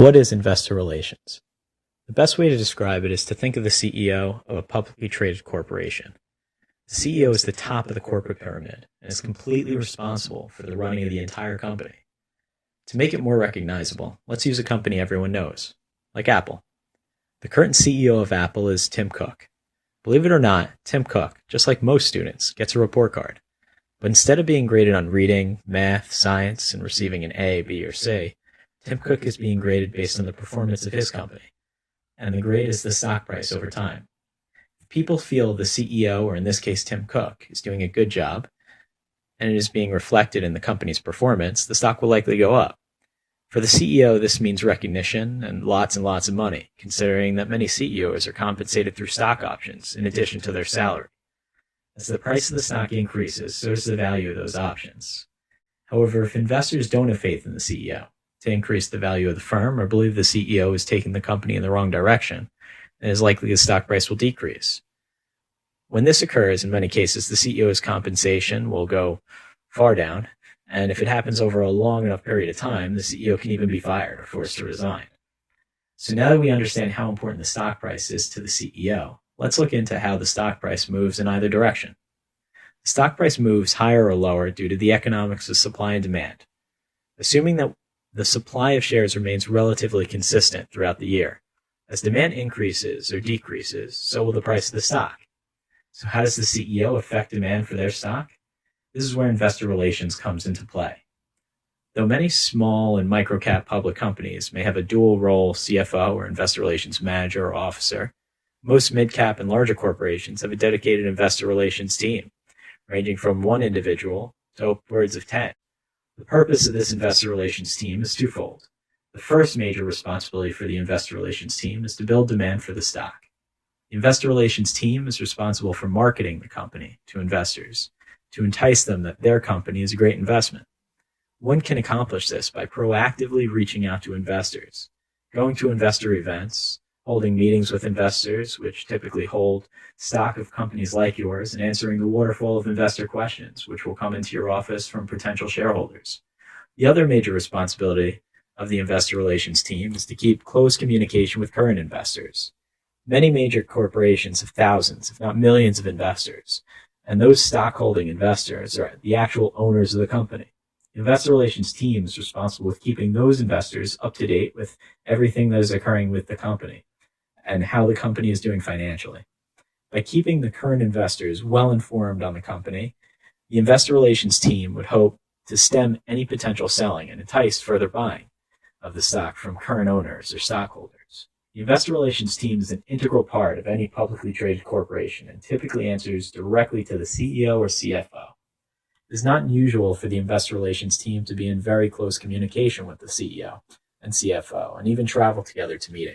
What is investor relations? The best way to describe it is to think of the CEO of a publicly traded corporation. The CEO is the top of the corporate pyramid and is completely responsible for the running of the entire company. To make it more recognizable, let's use a company everyone knows, like Apple. The current CEO of Apple is Tim Cook. Believe it or not, Tim Cook, just like most students, gets a report card. But instead of being graded on reading, math, science, and receiving an A, B, or C, Tim Cook is being graded based on the performance of his company, and the grade is the stock price over time. If people feel the CEO, or in this case Tim Cook, is doing a good job, and it is being reflected in the company's performance, the stock will likely go up. For the CEO, this means recognition and lots of money, considering that many CEOs are compensated through stock options in addition to their salary. As the price of the stock increases, so does the value of those options. However, if investors don't have faith in the CEO to increase the value of the firm or believe the CEO is taking the company in the wrong direction, then it is likely the stock price will decrease. When this occurs, in many cases, the CEO's compensation will go far down, and if it happens over a long enough period of time, the CEO can even be fired or forced to resign. So now that we understand how important the stock price is to the CEO, let's look into how the stock price moves in either direction. The stock price moves higher or lower due to the economics of supply and demand. Assuming that the supply of shares remains relatively consistent throughout the year, as demand increases or decreases, so will the price of the stock. So how does the CEO affect demand for their stock? This is where investor relations comes into play. Though many small and micro-cap public companies may have a dual-role CFO or investor relations manager or officer, most mid-cap and larger corporations have a dedicated investor relations team, ranging from one individual to upwards of 10. The purpose of this investor relations team is twofold. The first major responsibility for the investor relations team is to build demand for the stock. The investor relations team is responsible for marketing the company to investors to entice them that their company is a great investment. One can accomplish this by proactively reaching out to investors, going to investor events, holding meetings with investors, which typically hold stock of companies like yours, and answering the waterfall of investor questions, which will come into your office from potential shareholders. The other major responsibility of the investor relations team is to keep close communication with current investors. Many major corporations have thousands, if not millions, of investors, and those stockholding investors are the actual owners of the company. The investor relations team is responsible with keeping those investors up to date with everything that is occurring with the company and how the company is doing financially. By keeping the current investors well informed on the company, the investor relations team would hope to stem any potential selling and entice further buying of the stock from current owners or stockholders. The investor relations team is an integral part of any publicly traded corporation and typically answers directly to the CEO or CFO. It is not unusual for the investor relations team to be in very close communication with the CEO and CFO and even travel together to meetings.